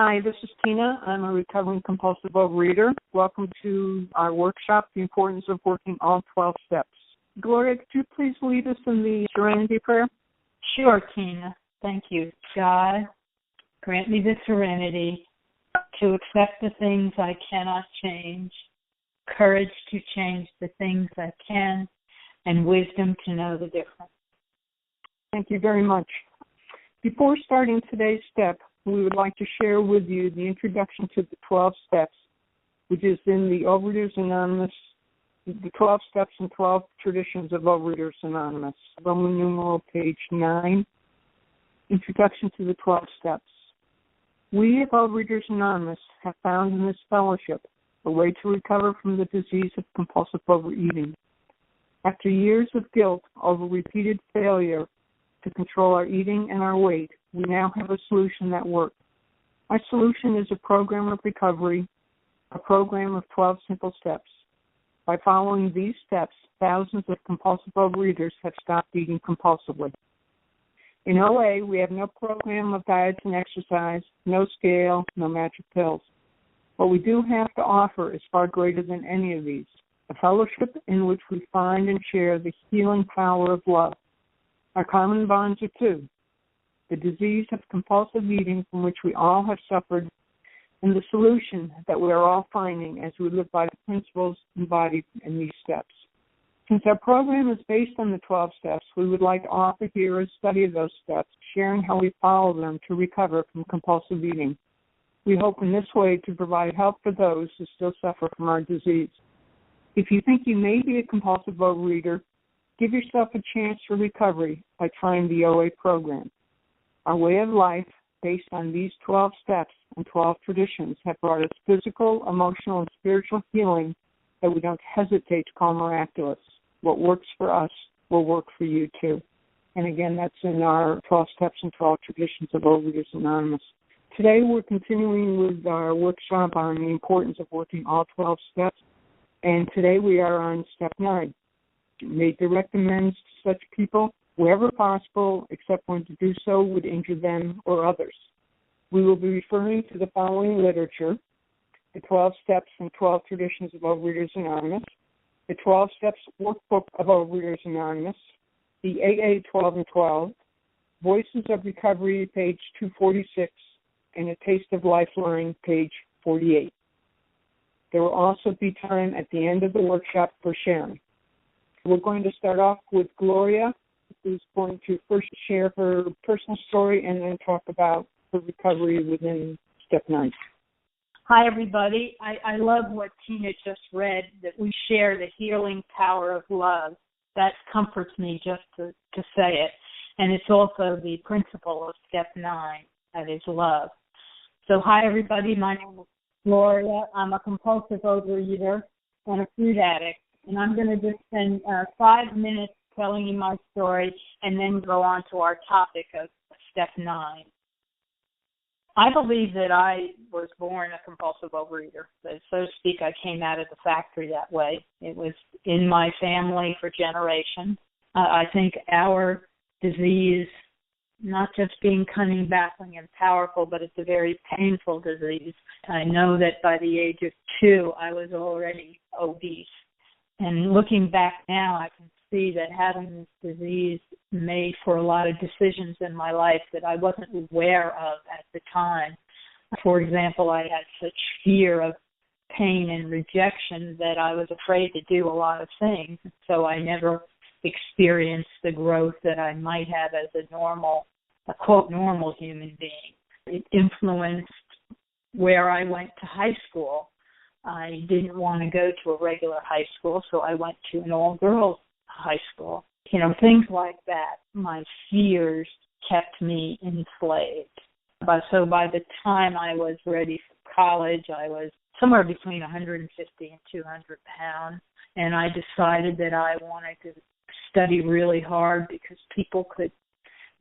Hi, this is Tina. I'm a recovering compulsive overeater. Welcome to our workshop, The Importance of Working All 12 Steps. Gloria, could you please lead us in the Serenity Prayer? Sure, Tina. Thank you. God, grant me the serenity to accept the things I cannot change, courage to change the things I can, and wisdom to know the difference. Thank you very much. Before starting today's step, we would like to share with you the introduction to the 12 steps, which is in the Overeaters Anonymous, the 12 Steps and 12 Traditions of Overeaters Anonymous, Roman numeral page 9, Introduction to the 12 Steps. We at Overeaters Anonymous have found in this fellowship a way to recover from the disease of compulsive overeating. After years of guilt over repeated failure to control our eating and our weight, we now have a solution that works. Our solution is a program of recovery, a program of 12 simple steps. By following these steps, thousands of compulsive overeaters have stopped eating compulsively. In OA, we have no program of diets and exercise, no scale, no magic pills. What we do have to offer is far greater than any of these, a fellowship in which we find and share the healing power of love. Our common bonds are two: the disease of compulsive eating from which we all have suffered, and the solution that we are all finding as we live by the principles embodied in these steps. Since our program is based on the 12 steps, we would like to offer here a study of those steps, sharing how we follow them to recover from compulsive eating. We hope in this way to provide help for those who still suffer from our disease. If you think you may be a compulsive overeater, give yourself a chance for recovery by trying the OA program. Our way of life, based on these 12 steps and 12 traditions, have brought us physical, emotional, and spiritual healing that we don't hesitate to call miraculous. What works for us will work for you too. And again, that's in our 12 Steps and 12 Traditions of Overeaters Anonymous. Today we're continuing with our workshop on the importance of working all 12 steps. And today we are on step 9. Make direct amends to such people wherever possible, except when to do so would injure them or others. We will be referring to the following literature: the 12 Steps and 12 Traditions of Overeaters Anonymous, the 12 Steps Workbook of Overeaters Anonymous, the AA 12 and 12, Voices of Recovery, page 246, and A Taste of Lifeline, page 48. There will also be time at the end of the workshop for sharing. We're going to start off with Gloria, who's going to first share her personal story and then talk about her recovery within step 9. Hi, everybody. I love what Tina just read, that we share the healing power of love. That comforts me just to say it. And it's also the principle of step 9, that is love. So hi, everybody. My name is Gloria. I'm a compulsive overeater and a food addict. And I'm going to just spend 5 minutes telling you my story and then go on to our topic of step 9. I believe that I was born a compulsive overeater. So to speak, I came out of the factory that way. It was in my family for generations. I think our disease, not just being cunning, baffling, and powerful, but it's a very painful disease. I know that by the age of 2, I was already obese. And looking back now, I can see that having this disease made for a lot of decisions in my life that I wasn't aware of at the time. For example, I had such fear of pain and rejection that I was afraid to do a lot of things. So I never experienced the growth that I might have as a quote, normal human being. It influenced where I went to high school. I didn't want to go to a regular high school, so I went to an all-girls high school. Things like that. My fears kept me enslaved. So by the time I was ready for college, I was somewhere between 150 and 200 pounds, and I decided that I wanted to study really hard because people could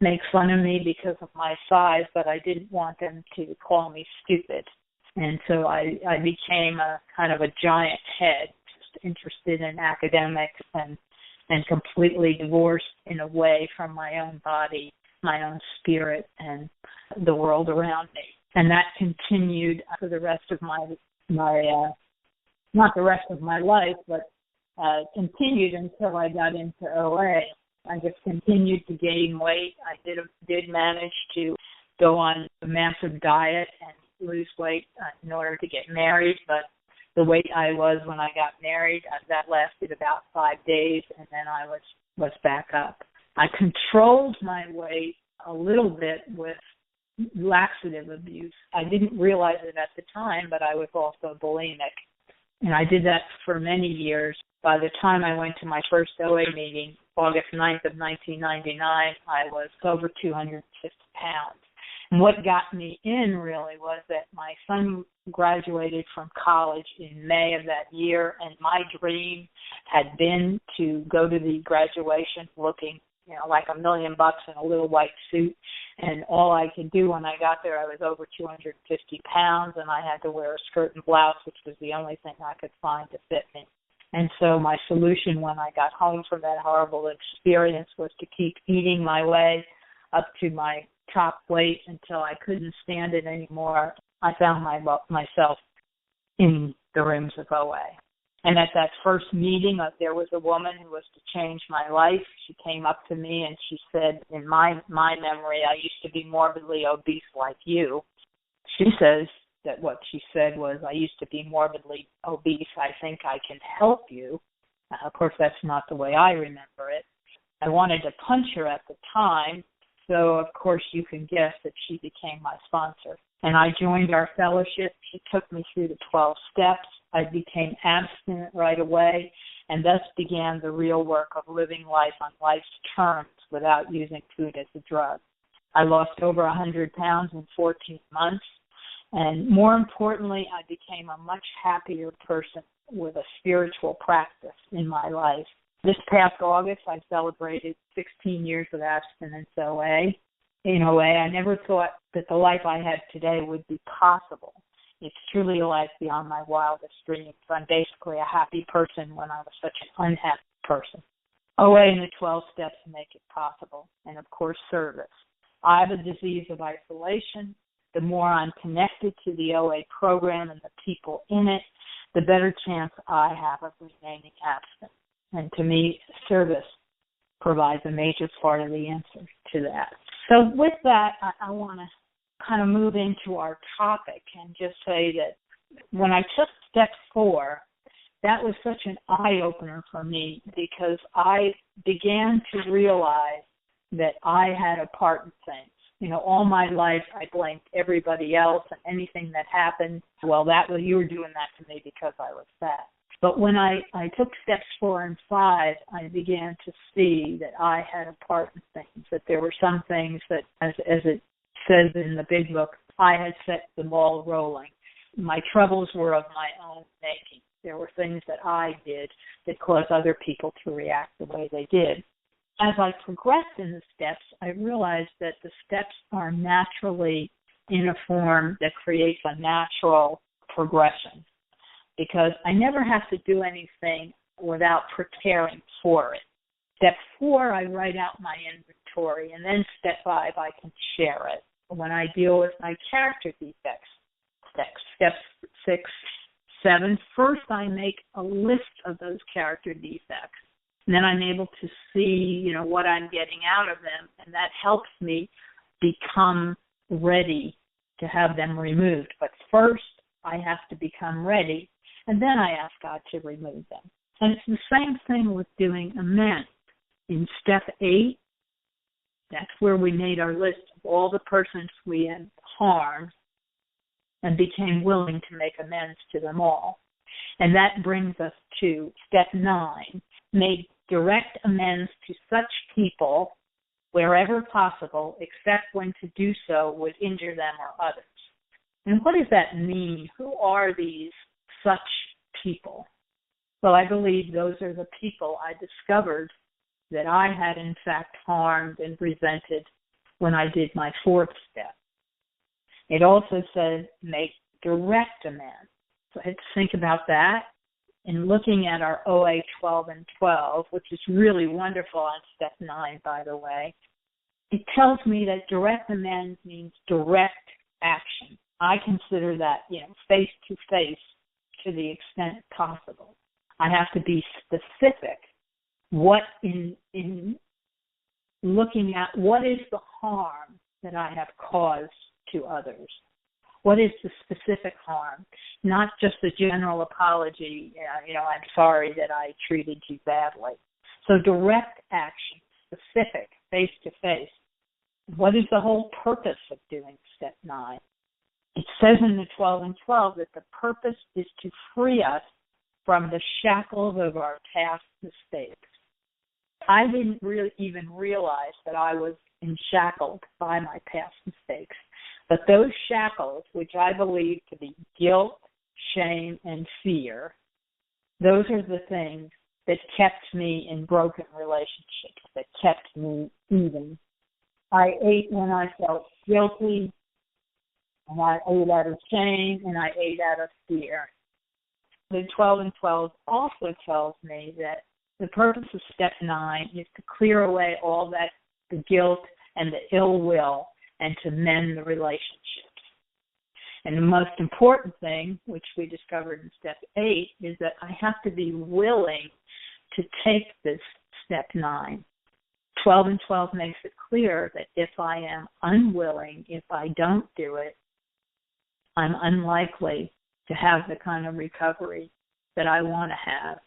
make fun of me because of my size, but I didn't want them to call me stupid. And so I became a kind of a giant head, just interested in academics and completely divorced in a way from my own body, my own spirit, and the world around me. And that continued for the rest of my not the rest of my life, but continued until I got into OA. I just continued to gain weight. I did manage to go on a massive diet and lose weight in order to get married, but the weight I was when I got married, that lasted about 5 days, and then I was back up. I controlled my weight a little bit with laxative abuse. I didn't realize it at the time, but I was also bulimic. And I did that for many years. By the time I went to my first OA meeting, August 9th of 1999, I was over 250 pounds. And what got me in really was that my son graduated from college in May of that year, and my dream had been to go to the graduation looking, like $1 million in a little white suit. And all I could do when I got there, I was over 250 pounds, and I had to wear a skirt and blouse, which was the only thing I could find to fit me. And so my solution when I got home from that horrible experience was to keep eating my way up to my top weight until I couldn't stand it anymore. I found myself in the rooms of OA. And at that first meeting, there was a woman who was to change my life. She came up to me and she said, in my memory, I used to be morbidly obese like you. She says that what she said was, I used to be morbidly obese. I think I can help you. Of course, that's not the way I remember it. I wanted to punch her at the time. So, of course, you can guess that she became my sponsor. And I joined our fellowship. She took me through the 12 steps. I became abstinent right away, and thus began the real work of living life on life's terms without using food as a drug. I lost over 100 pounds in 14 months, and more importantly, I became a much happier person with a spiritual practice in my life. This past August, I celebrated 16 years of abstinence OA. In OA, I never thought that the life I had today would be possible. It's truly a life beyond my wildest dreams. I'm basically a happy person when I was such an unhappy person. OA and the 12 steps make it possible, and of course, service. I have a disease of isolation. The more I'm connected to the OA program and the people in it, the better chance I have of remaining abstinent. And to me, service provides a major part of the answer to that. So with that, I want to kind of move into our topic and just say that when I took step 4, that was such an eye-opener for me because I began to realize that I had a part in things. All my life I blamed everybody else and anything that happened, well, you were doing that to me because I was fat. But when I took steps 4 and 5, I began to see that I had a part in things, that there were some things that, as it says in the big book, I had set the ball rolling. My troubles were of my own making. There were things that I did that caused other people to react the way they did. As I progressed in the steps, I realized that the steps are naturally in a form that creates a natural progression because I never have to do anything without preparing for it. Step 4, I write out my inventory, and then step 5, I can share it. When I deal with my character defects, steps 6, 7, first I make a list of those character defects. And then I'm able to see, what I'm getting out of them, and that helps me become ready to have them removed. But first, I have to become ready, and then I ask God to remove them. And it's the same thing with doing amends. In step 8, that's where we made our list of all the persons we had harmed and became willing to make amends to them all. And that brings us to step 9, made direct amends to such people wherever possible, except when to do so would injure them or others. And what does that mean? Who are these such people? Well, I believe those are the people I discovered that I had in fact harmed and resented when I did my 4th step. It also says make direct amends. So I had to think about that. And looking at our OA 12 and 12, which is really wonderful on step 9, by the way, it tells me that direct amends means direct action. I consider that, face to face to the extent possible. I have to be specific. What in looking at what is the harm that I have caused to others? What is the specific harm? Not just a general apology, I'm sorry that I treated you badly. So direct action, specific, face to face. What is the whole purpose of doing step 9? It says in the 12 and 12 that the purpose is to free us from the shackles of our past mistakes. I didn't really even realize that I was enshackled by my past mistakes. But those shackles, which I believe to be guilt, shame, and fear, those are the things that kept me in broken relationships, that kept me even. I ate when I felt guilty, and I ate out of shame, and I ate out of fear. The 12 and 12 also tells me that the purpose of step 9 is to clear away all that, the guilt and the ill will, and to mend the relationships. And the most important thing, which we discovered in step 8, is that I have to be willing to take this step 9. 12 and 12 makes it clear that if I am unwilling, if I don't do it, I'm unlikely to have the kind of recovery that I want to have.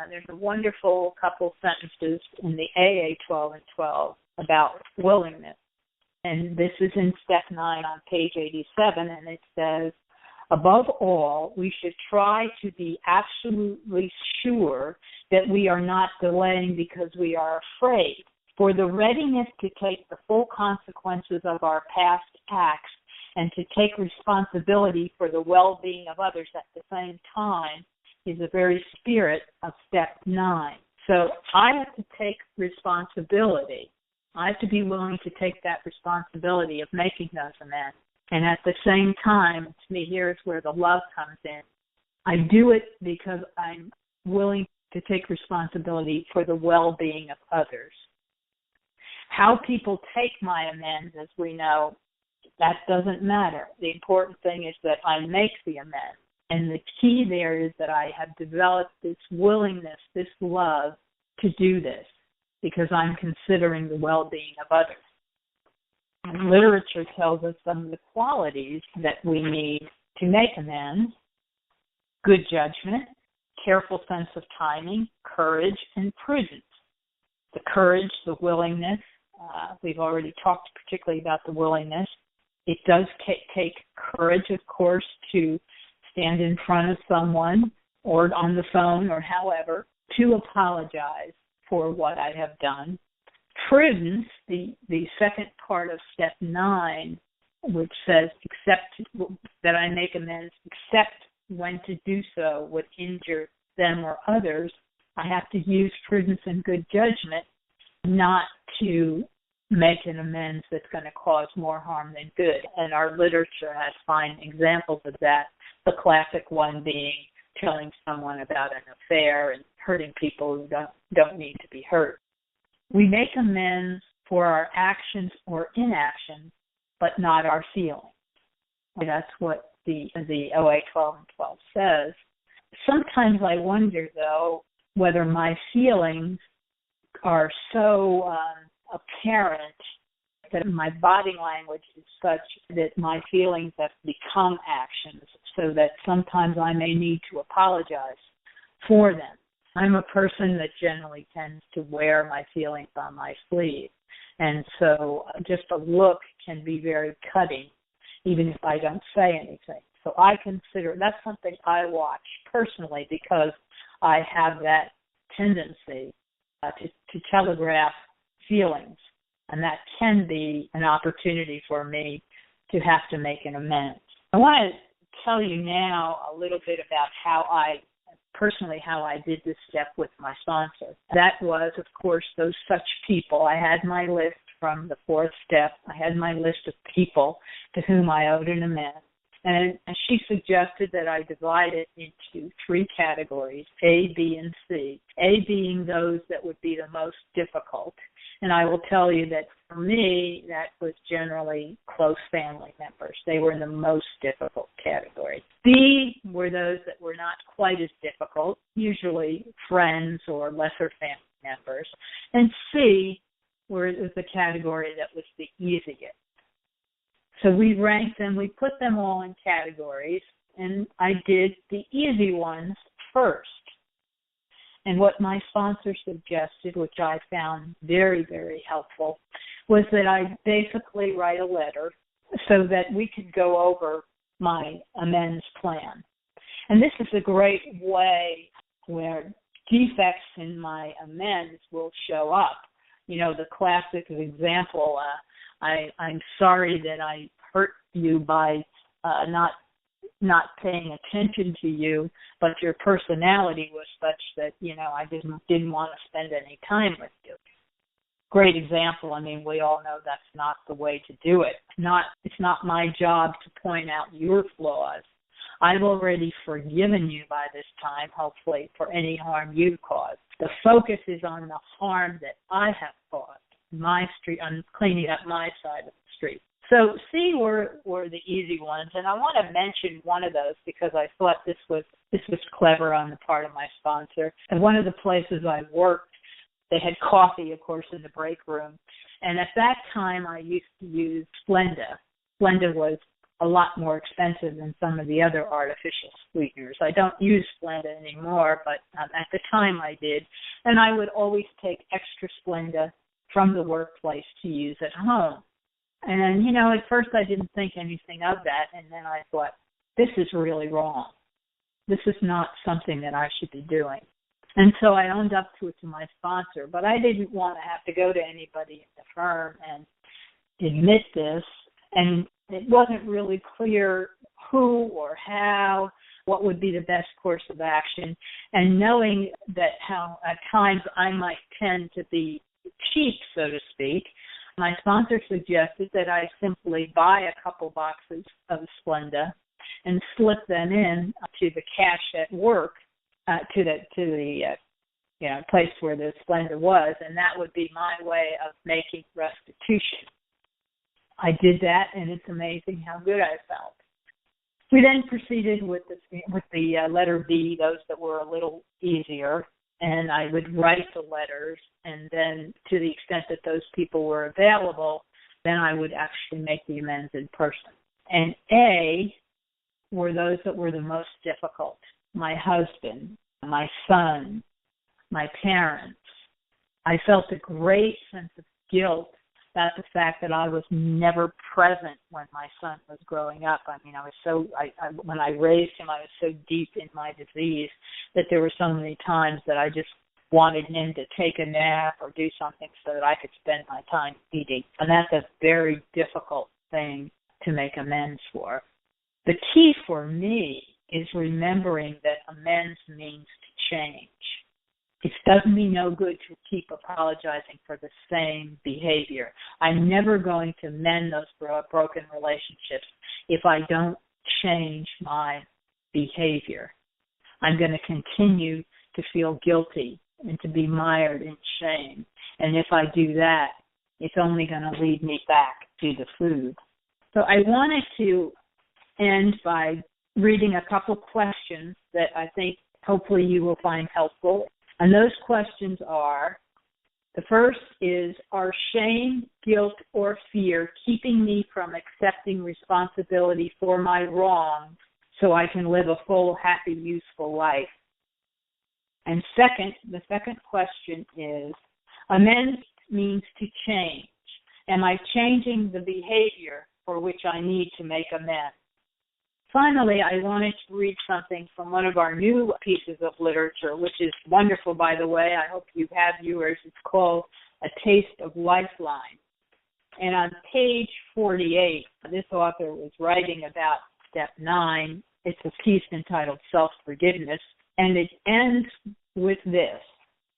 There's a wonderful couple sentences in the AA 12 and 12 about willingness. And this is in step 9 on page 87, and it says, above all, we should try to be absolutely sure that we are not delaying because we are afraid. For the readiness to take the full consequences of our past acts and to take responsibility for the well-being of others at the same time is the very spirit of step 9. So I have to take responsibility. I have to be willing to take that responsibility of making those amends. And at the same time, to me, here's where the love comes in. I do it because I'm willing to take responsibility for the well-being of others. How people take my amends, as we know, that doesn't matter. The important thing is that I make the amends. And the key there is that I have developed this willingness, this love to do this, because I'm considering the well-being of others. And literature tells us some of the qualities that we need to make amends: good judgment, careful sense of timing, courage, and prudence. The courage, the willingness, we've already talked particularly about the willingness. It does take courage, of course, to stand in front of someone or on the phone or however to apologize for what I have done. Prudence, the second part of step 9, which says accept that I make amends, except when to do so would injure them or others. I have to use prudence and good judgment not to make an amends that's going to cause more harm than good. And our literature has fine examples of that, the classic one being telling someone about an affair and hurting people who don't need to be hurt. We make amends for our actions or inactions, but not our feelings. That's what the OA 12 and 12 says. Sometimes I wonder, though, whether my feelings are so apparent that my body language is such that my feelings have become actions, so that sometimes I may need to apologize for them. I'm a person that generally tends to wear my feelings on my sleeve, and so just a look can be very cutting, even if I don't say anything. So I consider that's something I watch personally because I have that tendency to telegraph feelings, and that can be an opportunity for me to have to make an amends. I want to tell you now a little bit about how I did this step with my sponsor. That was, of course, those such people. I had my list from the 4th step. I had my list of people to whom I owed an amends. And she suggested that I divide it into 3 categories, A, B, and C. A being those that would be the most difficult, And I will tell you that for me, that was generally close family members. They were in the most difficult category. B were those that were not quite as difficult, usually friends or lesser family members. And C was the category that was the easiest. So we ranked them, we put them all in categories, and I did the easy ones first. And what my sponsor suggested, which I found very, very helpful, was that I basically write a letter so that we could go over my amends plan. And this is a great way where defects in my amends will show up. You know, the classic example, I'm sorry that I hurt you by not paying attention to you, but your personality was such that, you know, I didn't want to spend any time with you. Great example. I mean, we all know that's not the way to do it. It's not my job to point out your flaws. I've already forgiven you by this time, hopefully, for any harm you caused. The focus is on the harm that I have caused, my street, on cleaning up my side of the street. So C were the easy ones, and I want to mention one of those because I thought this was clever on the part of my sponsor. And one of the places I worked, they had coffee, of course, in the break room, and at that time I used to use Splenda. Splenda was a lot more expensive than some of the other artificial sweeteners. I don't use Splenda anymore, but at the time I did, and I would always take extra Splenda from the workplace to use at home. And then, you know, at first I didn't think anything of that, and then I thought, this is really wrong. This is not something that I should be doing. And so I owned up to it to my sponsor, but I didn't want to have to go to anybody in the firm and admit this, and it wasn't really clear who or how, what would be the best course of action, and knowing that how at times I might tend to be cheap, so to speak, my sponsor suggested that I simply buy a couple boxes of Splenda and slip them in to the cash at work, to the place where the Splenda was, and that would be my way of making restitution. I did that, and it's amazing how good I felt. We then proceeded with the letter B, those that were a little easier. And I would write the letters, and then to the extent that those people were available, then I would actually make the amends in person. And A were those that were the most difficult. My husband, my son, my parents. I felt a great sense of guilt about the fact that I was never present when my son was growing up. I mean, when I raised him, I was so deep in my disease that there were so many times that I just wanted him to take a nap or do something so that I could spend my time eating. And that's a very difficult thing to make amends for. The key for me is remembering that amends means to change. It does me no good to keep apologizing for the same behavior. I'm never going to mend those broken relationships if I don't change my behavior. I'm going to continue to feel guilty and to be mired in shame. And if I do that, it's only going to lead me back to the food. So I wanted to end by reading a couple questions that I think hopefully you will find helpful. And those questions are, the first is, are shame, guilt, or fear keeping me from accepting responsibility for my wrongs so I can live a full, happy, useful life? And the second question is, amends means to change. Am I changing the behavior for which I need to make amends? Finally, I wanted to read something from one of our new pieces of literature, which is wonderful, by the way. I hope you have viewers. It's called A Taste of Lifeline. And on page 48, this author was writing about step 9. It's a piece entitled Self-Forgiveness, and it ends with this.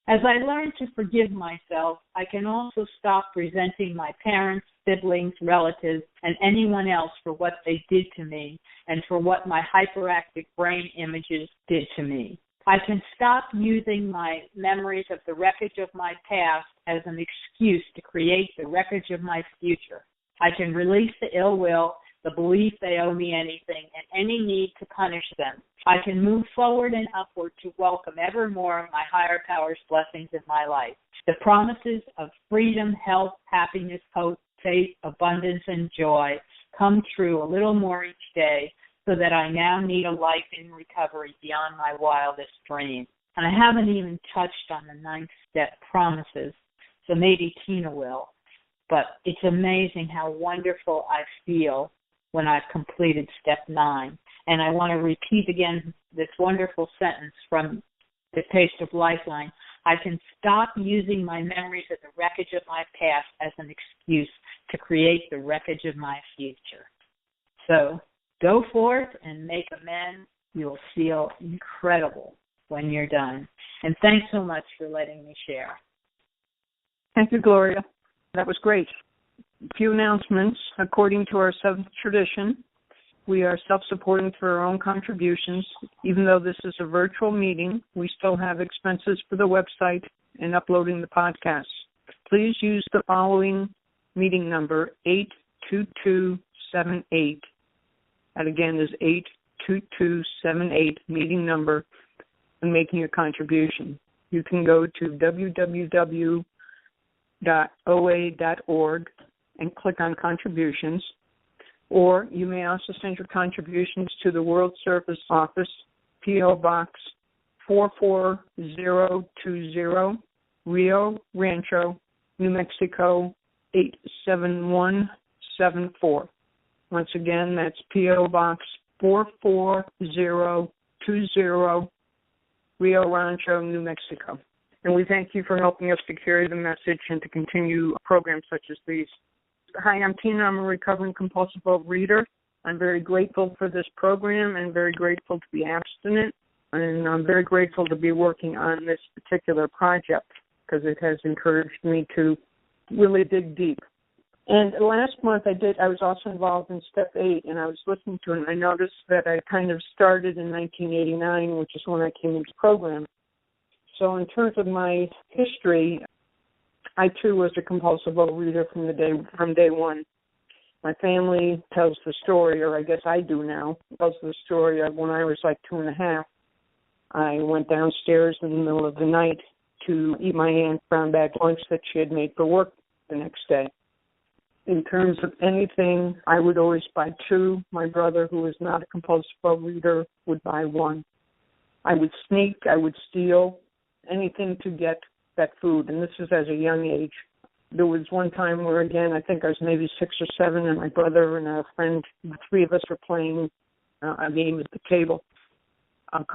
As I learn to forgive myself, I can also stop resenting my parents, siblings, relatives, and anyone else for what they did to me and for what my hyperactive brain images did to me. I can stop using my memories of the wreckage of my past as an excuse to create the wreckage of my future. I can release the ill will, the belief they owe me anything, and any need to punish them. I can move forward and upward to welcome ever more of my higher power's blessings in my life. The promises of freedom, health, happiness, hope, faith, abundance, and joy come true a little more each day, so that I now need a life in recovery beyond my wildest dreams. And I haven't even touched on the 9th step, promises, so maybe Tina will. But it's amazing how wonderful I feel when I've completed step 9. And I want to repeat again this wonderful sentence from The Taste of Lifeline. I can stop using my memories of the wreckage of my past as an excuse to create the wreckage of my future. So go forth and make amends. You'll feel incredible when you're done. And thanks so much for letting me share. Thank you, Gloria. That was great. A few announcements. According to our 7th tradition, we are self-supporting through our own contributions. Even though this is a virtual meeting, we still have expenses for the website and uploading the podcast. Please use the following meeting number, 82278. That again is 82278, meeting number, and making a contribution. You can go to www.oa.org and click on contributions, or you may also send your contributions to the World Service Office, P.O. Box 44020, Rio Rancho, New Mexico 87174. Once again, that's P.O. Box 44020, Rio Rancho, New Mexico. And we thank you for helping us to carry the message and to continue programs such as these. Hi, I'm Tina. I'm a recovering compulsive overeater. I'm very grateful for this program and very grateful to be abstinent. And I'm very grateful to be working on this particular project because it has encouraged me to really dig deep. And last month I was also involved in Step 8, and I was listening to it, and I noticed that I kind of started in 1989, which is when I came into the program. So in terms of my history, I too was a compulsive overeater from day one. My family tells the story, or I guess I do now, tells the story of when I was like 2.5. I went downstairs in the middle of the night to eat my Aunt brown bag lunch that she had made for work the next day. In terms of anything, I would always buy 2. My brother, who was not a compulsive overeater, would buy 1. I would sneak, I would steal, anything to get that food, and this was as a young age. There was one time where, again, I think I was maybe 6 or 7, and my brother and a friend, the 3 of us were playing a game at the table, a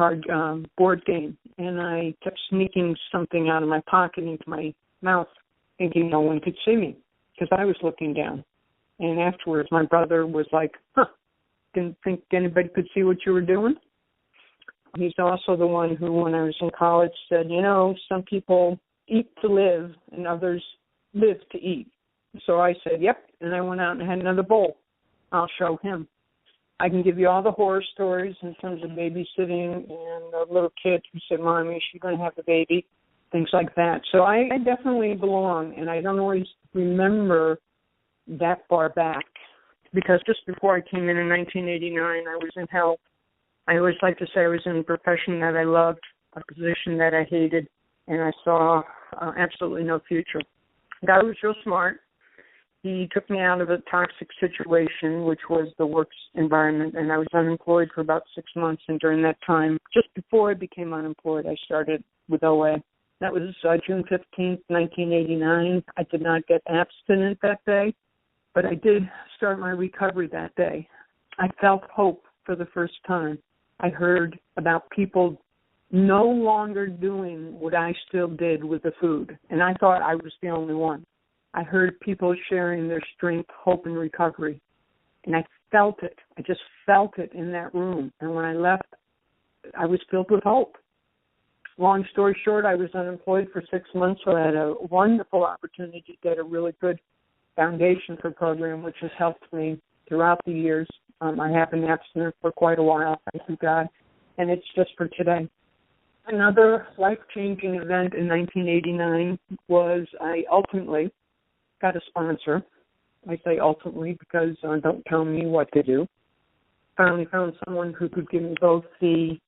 board game, and I kept sneaking something out of my pocket into my mouth, thinking no one could see me, because I was looking down. And afterwards, my brother was like, didn't think anybody could see what you were doing? He's also the one who, when I was in college, said, some people eat to live and others live to eat. So I said, yep, and I went out and had another bowl. I'll show him. I can give you all the horror stories in terms of babysitting and a little kid who said, Mommy, is she going to have the baby? Things like that. So I definitely belong, and I don't always remember that far back, because just before I came in 1989, I was in health. I always like to say I was in a profession that I loved, a position that I hated, and I saw absolutely no future. God was real smart. He took me out of a toxic situation, which was the works environment, and I was unemployed for about 6 months. And during that time, just before I became unemployed, I started with OA. That was June 15th, 1989. I did not get abstinent that day, but I did start my recovery that day. I felt hope for the first time. I heard about people no longer doing what I still did with the food, and I thought I was the only one. I heard people sharing their strength, hope, and recovery, and I felt it. I just felt it in that room, and when I left, I was filled with hope. Long story short, I was unemployed for 6 months, so I had a wonderful opportunity to get a really good foundation for the program, which has helped me throughout the years. I have been abstinent for quite a while, thank you, God, and it's just for today. Another life-changing event in 1989 was I ultimately got a sponsor. I say ultimately because don't tell me what to do. Finally found someone who could give me both the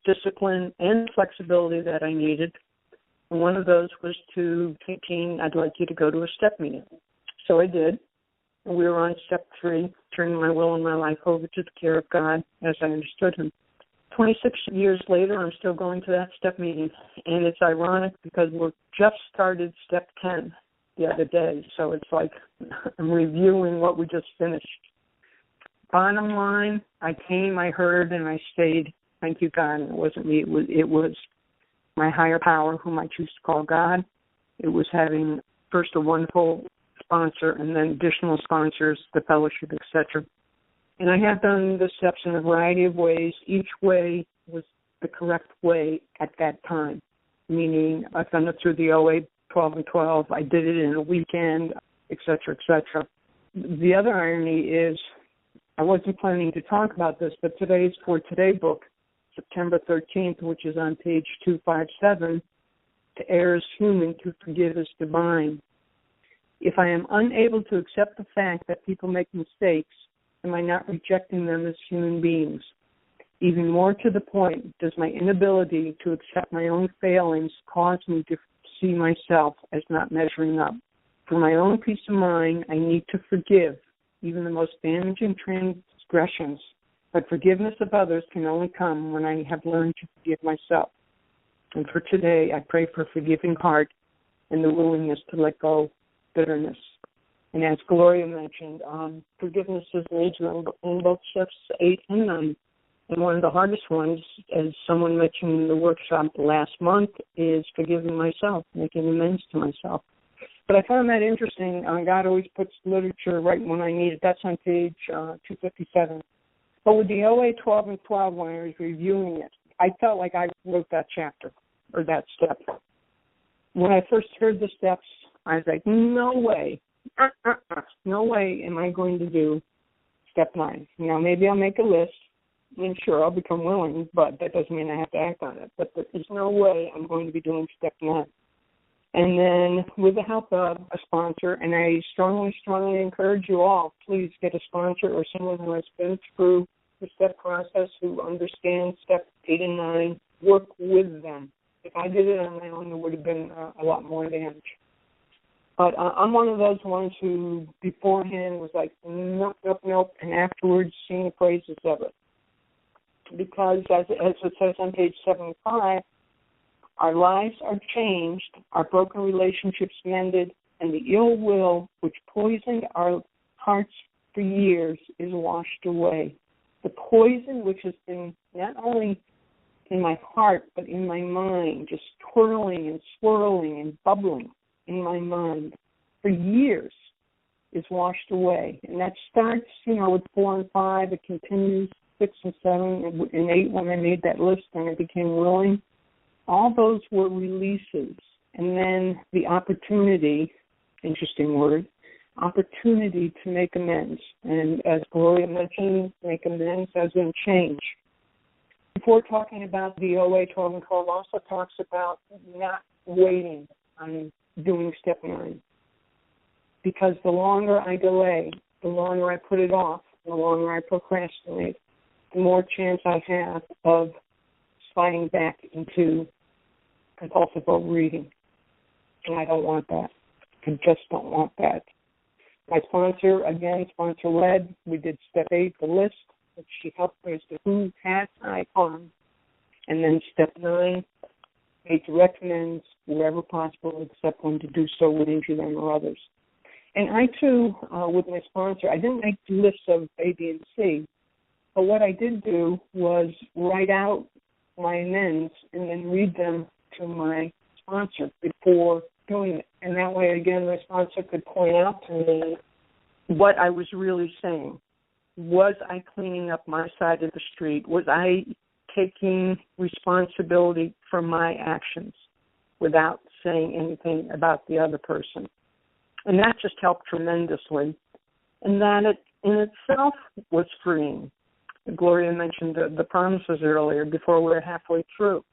discipline and flexibility that I needed. And one of those was to thinking, I'd like you to go to a step meeting. So I did. And we were on step 3, turning my will and my life over to the care of God as I understood him. 26 years later, I'm still going to that step meeting. And it's ironic because we're just started step 10 the other day. So it's like I'm reviewing what we just finished. Bottom line, I came, I heard, and I stayed. Thank you, God. And it wasn't me. It was my higher power, whom I choose to call God. It was having first a wonderful sponsor and then additional sponsors, the fellowship, etc. And I have done the steps in a variety of ways. Each way was the correct way at that time, meaning I've done it through the OA 12 and 12. I did it in a weekend, etc., etc. The other irony is I wasn't planning to talk about this, but today's For Today book, September 13th, which is on page 257, to err is human, to forgive is divine. If I am unable to accept the fact that people make mistakes, am I not rejecting them as human beings? Even more to the point, does my inability to accept my own failings cause me to see myself as not measuring up? For my own peace of mind, I need to forgive even the most damaging transgressions, but forgiveness of others can only come when I have learned to forgive myself. And for today, I pray for a forgiving heart and the willingness to let go of bitterness. And as Gloria mentioned, forgiveness is major in both steps 8 and 9. And one of the hardest ones, as someone mentioned in the workshop last month, is forgiving myself, making amends to myself. But I found that interesting. God always puts literature right when I need it. That's on page 257. But with the OA 12 and 12, when I was reviewing it, I felt like I wrote that chapter or that step. When I first heard the steps, I was like, no way. No way am I going to do step 9. Now, maybe I'll make a list, and sure, I'll become willing, but that doesn't mean I have to act on it. But there's no way I'm going to be doing step 9. And then with the help of a sponsor, and I strongly, strongly encourage you all, please get a sponsor or someone who has been through the step process, who understands step 8 and 9, work with them. If I did it on my own, there would have been a lot more damage. But I'm one of those ones who beforehand was like, nope, nope, nope, and afterwards sing the praises of it. Because as it says on page 75, our lives are changed, our broken relationships mended, and the ill will which poisoned our hearts for years is washed away. The poison which has been not only in my heart, but in my mind, just twirling and swirling and bubbling in my mind for years, is washed away. And that starts, with 4 and 5. It continues 6 and 7 and 8 when I made that list and I became willing. All those were releases. And then the opportunity, interesting word, opportunity to make amends. And as Gloria mentioned, make amends as in change. Before talking about the OA 12 and 12, also talks about not waiting on doing step 9. Because the longer I delay, the longer I put it off, the longer I procrastinate, the more chance I have of sliding back into compulsive overeating. And I don't want that. I just don't want that. My sponsor, again, sponsor-led, we did step 8, the list, which she helped me as to who has icon. And then step 9, made to recommend wherever possible, except when to do so would injure them or others. And I, too, with my sponsor, I didn't make lists of A, B, and C, but what I did do was write out my amends and then read them to my sponsor before doing it. And that way, again, my sponsor could point out to me what I was really saying. Was I cleaning up my side of the street? Was I taking responsibility for my actions without saying anything about the other person? And that just helped tremendously. And that in itself was freeing. Gloria mentioned the promises earlier before we were halfway through.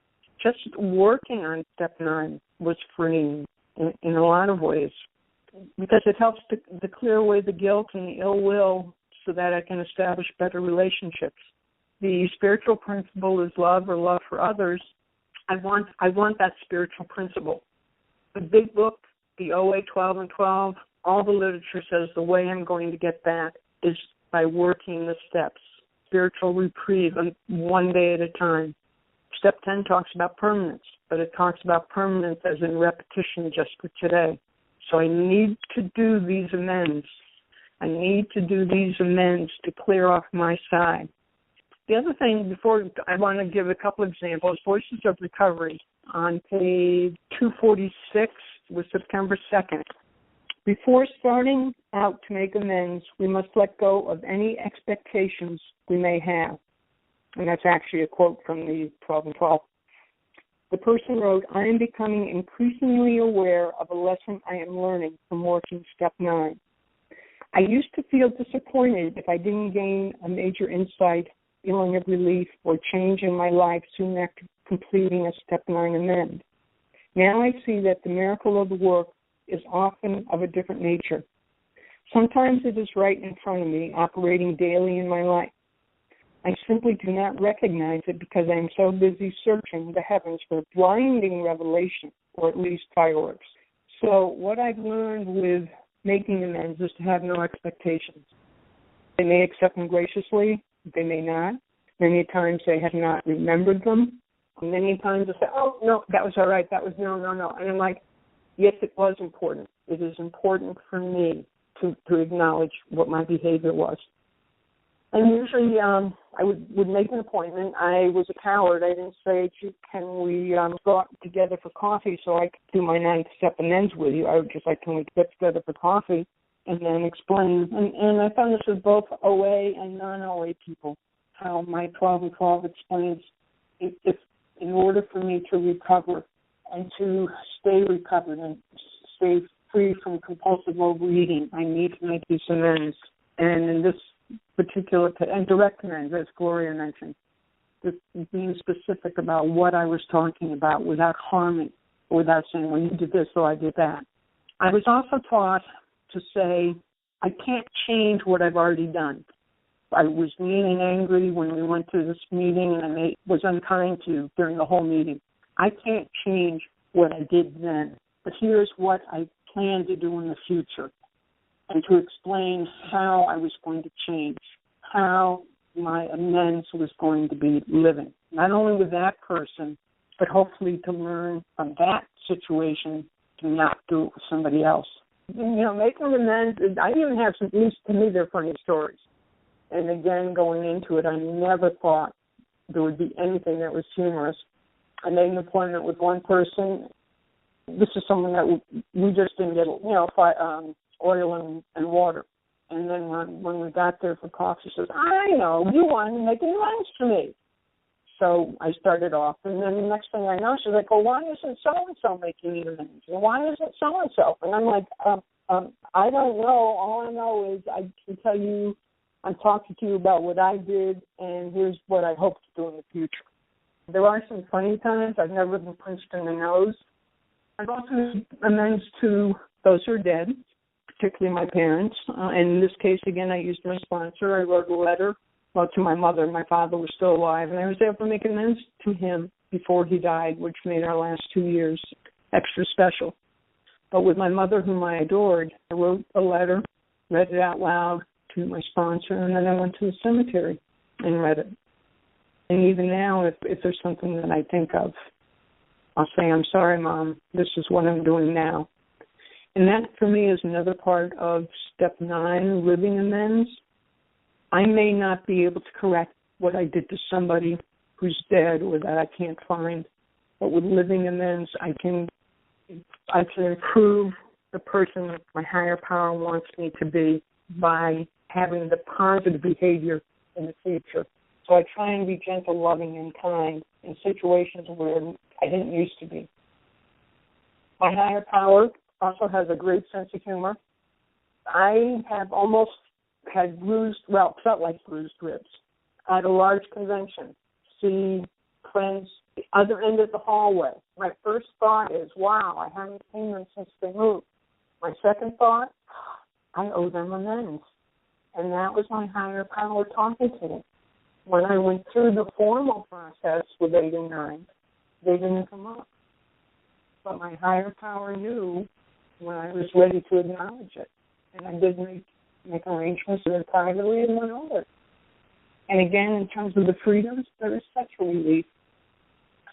just working on step 9 was freeing in a lot of ways, because it helps to clear away the guilt and the ill will so that I can establish better relationships. The spiritual principle is love or love for others. I want that spiritual principle. The big book, the OA 12 and 12, all the literature says the way I'm going to get that is by working the steps. Spiritual reprieve, one day at a time. Step 10 talks about permanence, but it talks about permanence as in repetition just for today. So I need to do these amends. I need to do these amends to clear off my side. The other thing, before I want to give a couple examples, Voices of Recovery on page 246 was September 2nd. Before starting out to make amends, we must let go of any expectations we may have. And that's actually a quote from the 12 and 12. The person wrote, I am becoming increasingly aware of a lesson I am learning from working step 9. I used to feel disappointed if I didn't gain a major insight, feeling of relief, or change in my life soon after completing a step 9 amend. Now I see that the miracle of the work is often of a different nature. Sometimes it is right in front of me, operating daily in my life. I simply do not recognize it because I am so busy searching the heavens for blinding revelation, or at least fireworks. So what I've learned with making amends is to have no expectations. They may accept them graciously, they may not. Many times they have not remembered them. Many times they say, oh, no, that was all right, that was no. And I'm like, yes, it was important. It is important for me to acknowledge what my behavior was. And usually I would make an appointment. I was a coward. I didn't say, can we go out together for coffee so I could do my 9th step amends with you. I would just like, can we get together for coffee and then explain. And I found this with both OA and non-OA people, how my 12 and 12 explains if in order for me to recover and to stay recovered and stay free from compulsive overeating, I need to make these amends. And in this particular, and direct amends, as Gloria mentioned, just being specific about what I was talking about without harming, without saying, well, you did this, so I did that. I was also taught to say, I can't change what I've already done. I was mean and angry when we went to this meeting, and I was unkind to you during the whole meeting. I can't change what I did then, but here's what I plan to do in the future, and to explain how I was going to change, how my amends was going to be living, not only with that person, but hopefully to learn from that situation to not do it with somebody else. You know, making amends, I even have some, at least to me, they're funny stories. And again, going into it, I never thought there would be anything that was humorous. I made an appointment with one person. This is someone that we just didn't get, oil and water. And then when we got there for coffee, she says, I know, you want to make amends to me. So I started off, and then the next thing I know, she's like, well, why isn't so-and-so making amends? And why isn't so-and-so? And I'm like, I don't know. All I know is I can tell you, I'm talking to you about what I did, and here's what I hope to do in the future. There are some funny times. I've never been punched in the nose. I've also made amends to those who are dead, particularly my parents. And in this case, again, I used my sponsor. I wrote a letter to my mother. My father was still alive, and I was able to make amends to him before he died, which made our last 2 years extra special. But with my mother, whom I adored, I wrote a letter, read it out loud to my sponsor, and then I went to the cemetery and read it. And even now, if there's something that I think of, I'll say, I'm sorry, Mom, this is what I'm doing now. And that, for me, is another part of step 9, living amends. I may not be able to correct what I did to somebody who's dead or that I can't find, but with living amends, I can improve the person that my higher power wants me to be by having the positive behavior in the future. So I try and be gentle, loving, and kind in situations where I didn't used to be. My higher power also has a great sense of humor. I have almost had felt like bruised ribs at a large convention. See friends other end of the hallway. My first thought is, wow, I haven't seen them since they moved. My second thought, I owe them amends. And that was my higher power talking to me. When I went through the formal process with 8 and 9, they didn't come up. But my higher power knew when I was ready to acknowledge it. And I did make arrangements with it privately and went over it. And again, in terms of the freedoms, there is such a relief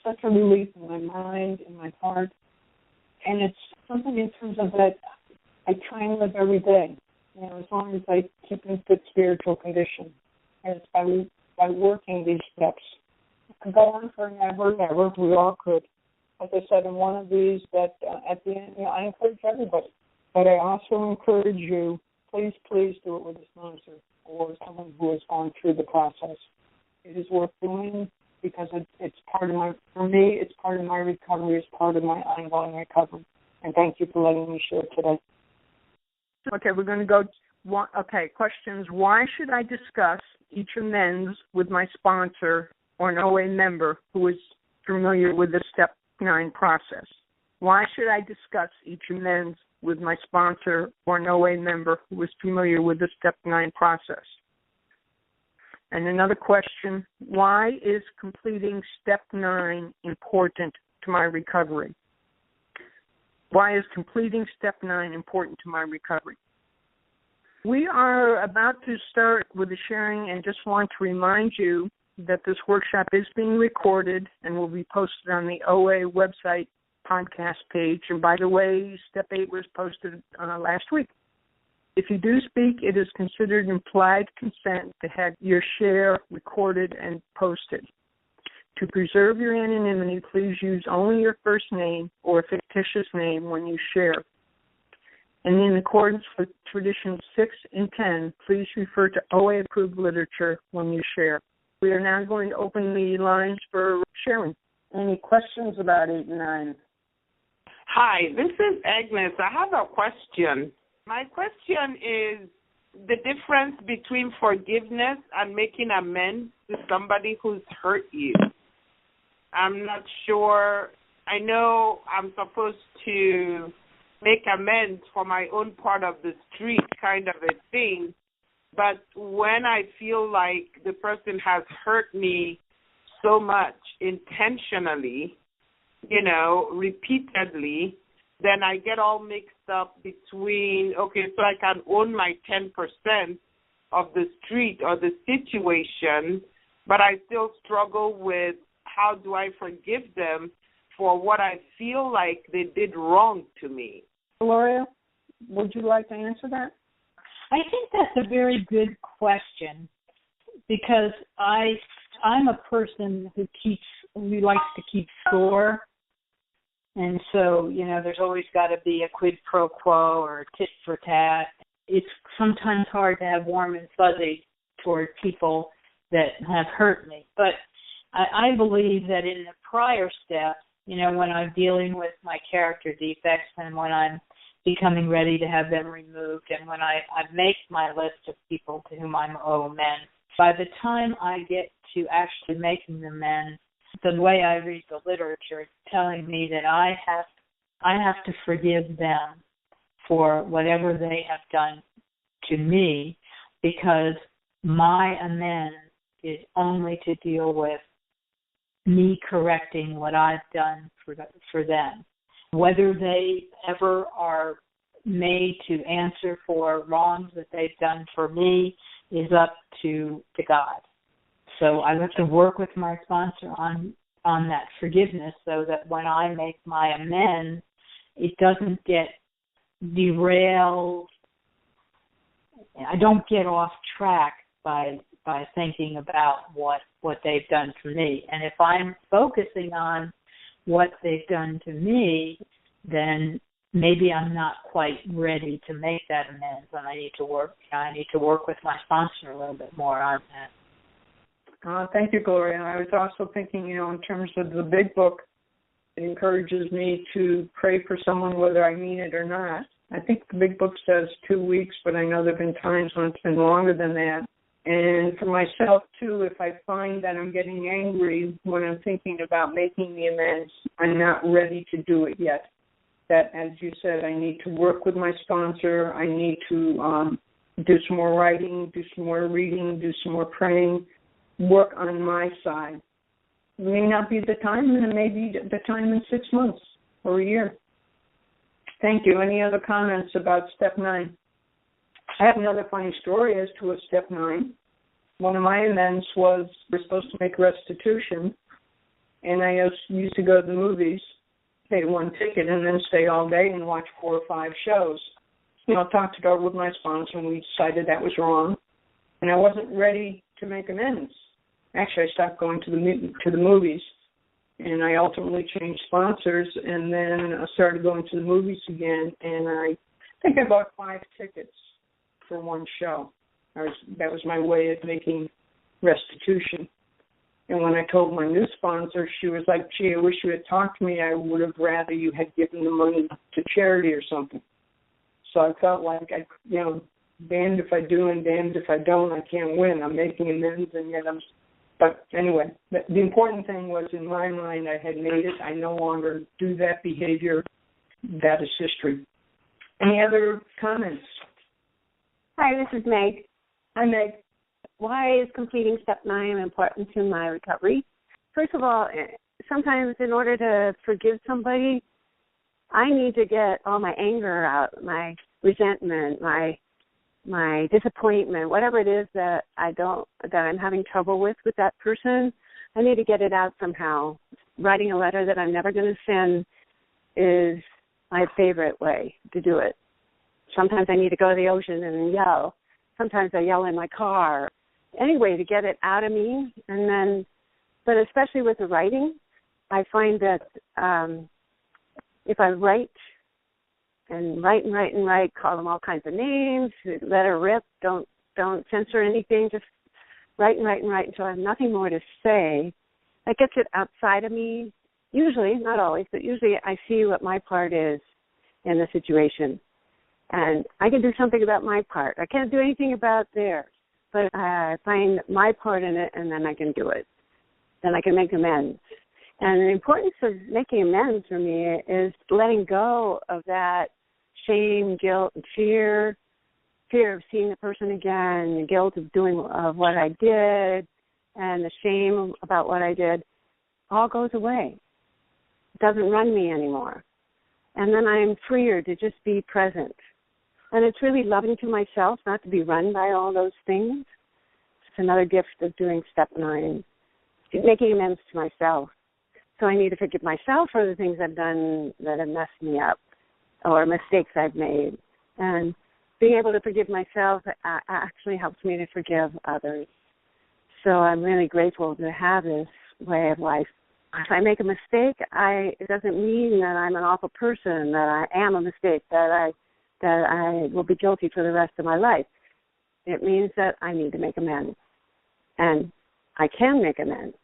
in my mind, in my heart. And it's something in terms of that I try and live every day, as long as I keep in good spiritual condition. And it's by working these steps. I could go on for never and ever. We all could. As I said in one of these, that at the end, I encourage everybody. But I also encourage you, please do it with a sponsor or someone who has gone through the process. It is worth doing because it's part of for me, it's part of my recovery, it's part of my ongoing recovery. And thank you for letting me share today. Okay, we're going to go. Questions. Why should I discuss each amends with my sponsor or an OA member who is familiar with the Step 9 process? Why should I discuss each amends with my sponsor or an OA member who is familiar with the Step 9 process? And another question, why is completing Step 9 important to my recovery? Why is completing Step 9 important to my recovery? We are about to start with the sharing and just want to remind you that this workshop is being recorded and will be posted on the OA website podcast page. And by the way, Step 8 was posted last week. If you do speak, it is considered implied consent to have your share recorded and posted. To preserve your anonymity, please use only your first name or a fictitious name when you share. And in accordance with Traditions 6 and 10, please refer to OA-approved literature when you share. We are now going to open the lines for sharing. Any questions about 8 and 9? Hi, this is Agnes. I have a question. My question is the difference between forgiveness and making amends to somebody who's hurt you. I'm not sure. I know I'm supposed to make amends for my own part of the street kind of a thing, but when I feel like the person has hurt me so much intentionally, repeatedly, then I get all mixed up between, so I can own my 10% of the street or the situation, but I still struggle with how do I forgive them for what I feel like they did wrong to me. Gloria, would you like to answer that? I think that's a very good question because I'm a person who likes to keep score. And so, there's always got to be a quid pro quo or a tit for tat. It's sometimes hard to have warm and fuzzy toward people that have hurt me. But I believe that in the prior step, when I'm dealing with my character defects and when I'm becoming ready to have them removed and when I make my list of people to whom I owe amends, by the time I get to actually making the amends, the way I read the literature is telling me that I have to forgive them for whatever they have done to me because my amends is only to deal with me correcting what I've done for them. Whether they ever are made to answer for wrongs that they've done for me is up to God. So I have to work with my sponsor on that forgiveness so that when I make my amends, it doesn't get derailed. I don't get off track by thinking about what they've done to me. And if I'm focusing on what they've done to me, then maybe I'm not quite ready to make that amends, and I need to work with my sponsor a little bit more on that. Thank you, Gloria. I was also thinking, in terms of the big book, it encourages me to pray for someone whether I mean it or not. I think the big book says 2 weeks, but I know there have been times when it's been longer than that. And for myself, too, if I find that I'm getting angry when I'm thinking about making the amends, I'm not ready to do it yet. That, as you said, I need to work with my sponsor. I need to do some more writing, do some more reading, do some more praying, work on my side. It may not be the time, and it may be the time in 6 months or a year. Thank you. Any other comments about step 9? I have another funny story as to a step 9. One of my amends was we're supposed to make restitution, and I used to go to the movies, pay one ticket, and then stay all day and watch 4 or 5 shows. I talked it over with my sponsor, and we decided that was wrong, and I wasn't ready to make amends. Actually, I stopped going to the movies, and I ultimately changed sponsors, and then I started going to the movies again, and I think I bought 5 tickets for one show. That was my way of making restitution. And when I told my new sponsor, she was like, gee, I wish you had talked to me. I would have rather you had given the money to charity or something. So I felt like, damned if I do and damned if I don't, I can't win. I'm making amends, and yet but anyway, the important thing was in my mind I had made it. I no longer do that behavior. That is history. Any other comments? Hi, this is Meg. Hi, Meg. Why is completing step 9 important to my recovery? First of all, sometimes in order to forgive somebody, I need to get all my anger out, my resentment, my disappointment, whatever it is that I'm having trouble with that person. I need to get it out somehow. Writing a letter that I'm never going to send is my favorite way to do it. Sometimes I need to go to the ocean and yell. Sometimes I yell in my car. Anyway, to get it out of me. And then, but especially with the writing, I find that if I write, call them all kinds of names, let her rip, don't censor anything, just write until I have nothing more to say. That gets it outside of me. Usually, not always, but usually I see what my part is in the situation. And I can do something about my part. I can't do anything about theirs, but I find my part in it, and then I can do it. Then I can make amends. And the importance of making amends for me is letting go of that shame, guilt, and fear of seeing the person again, the guilt of what I did, and the shame about what I did, all goes away. It doesn't run me anymore. And then I'm freer to just be present. And it's really loving to myself not to be run by all those things. It's another gift of doing step 9, making amends to myself. So I need to forgive myself for the things I've done that have messed me up or mistakes I've made. And being able to forgive myself actually helps me to forgive others. So I'm really grateful to have this way of life. If I make a mistake, it doesn't mean that I'm an awful person, that I am a mistake, that I will be guilty for the rest of my life. It means that I need to make amends. And I can make amends.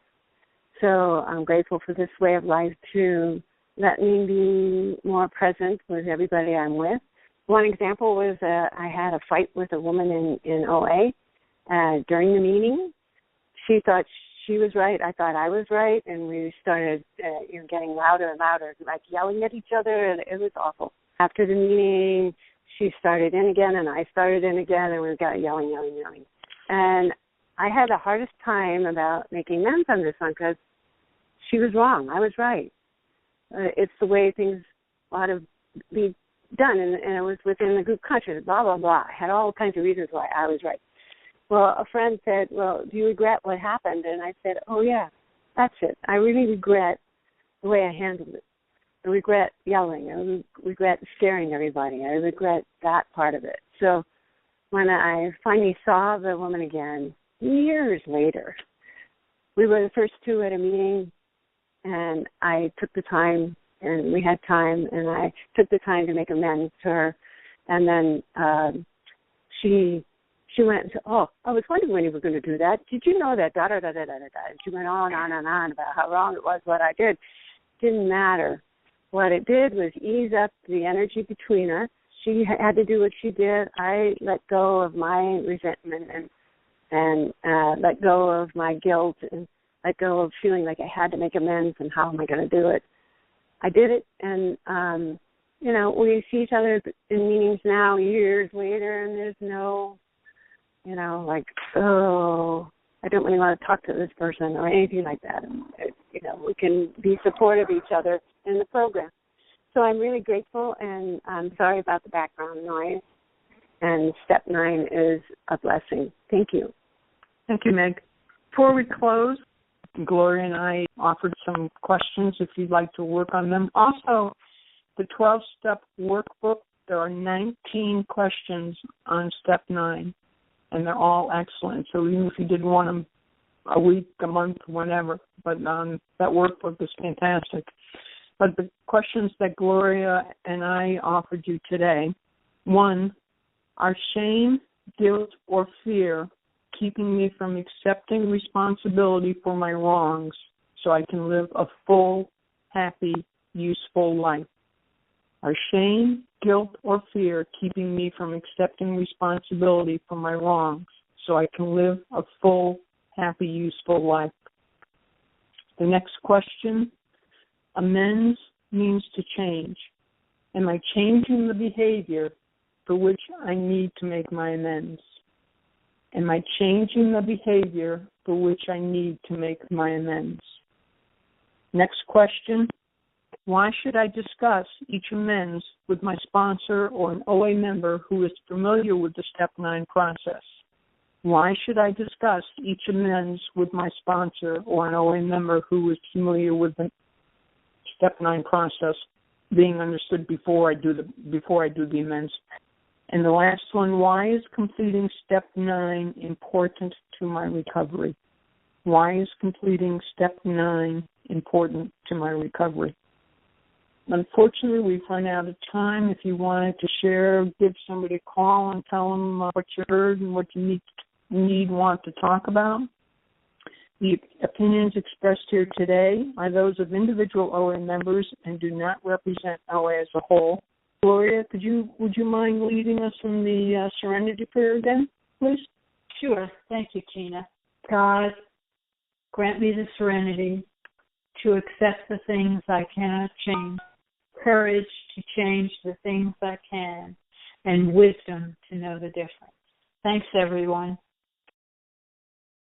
So I'm grateful for this way of life to let me be more present with everybody I'm with. One example was I had a fight with a woman in OA during the meeting. She thought she was right. I thought I was right. And we started getting louder and louder, like yelling at each other. And it was awful. After the meeting, she started in again, and I started in again, and we got yelling. And I had the hardest time about making amends on this one because she was wrong. I was right. It's the way things ought to be done, and it was within the group conscience, blah, blah, blah. I had all kinds of reasons why I was right. Well, a friend said, well, do you regret what happened? And I said, oh, yeah, that's it. I really regret the way I handled it. I regret yelling. I regret scaring everybody. I regret that part of it. So when I finally saw the woman again, years later, we were the first two at a meeting, and I took the time, and we had time, and I took the time to make amends to her. And then she went and said, oh, I was wondering when you were going to do that. Did you know that, da-da-da-da-da-da? And she went on and on about how wrong it was what I did. Didn't matter. What it did was ease up the energy between us. She had to do what she did. I let go of my resentment and let go of my guilt and let go of feeling like I had to make amends and how am I going to do it. I did it, and, we see each other in meetings now years later, and there's no, I don't really want to talk to this person or anything like that. And, we can be supportive of each other in the program. So I'm really grateful, and I'm sorry about the background noise. And step 9 is a blessing. Thank you. Thank you, Meg. Before we close, Gloria and I offered some questions if you'd like to work on them. Also, the 12-step workbook, there are 19 questions on step 9, and they're all excellent. So even if you did want them a week, a month, whenever, but that workbook is fantastic. But the questions that Gloria and I offered you today, 1, are shame, guilt, or fear keeping me from accepting responsibility for my wrongs so I can live a full, happy, useful life? Are shame, guilt, or fear keeping me from accepting responsibility for my wrongs so I can live a full, happy, useful life? The next question, amends means to change. Am I changing the behavior for which I need to make my amends? Am I changing the behavior for which I need to make my amends? Next question, why should I discuss each amends with my sponsor or an OA member who is familiar with the Step 9 process? Why should I discuss each amends with my sponsor or an OA member who is familiar with the Step 9 process being understood before I do the amends? And the last one, why is completing Step 9 important to my recovery? Why is completing Step 9 important to my recovery? Unfortunately, we've run out of time. If you wanted to share, give somebody a call and tell them what you heard and what you want to talk about. The opinions expressed here today are those of individual OA members and do not represent OA as a whole. Gloria, would you mind leading us in the Serenity Prayer again, please? Sure. Thank you, Tina. God, grant me the serenity to accept the things I cannot change, courage to change the things I can, and wisdom to know the difference. Thanks, everyone.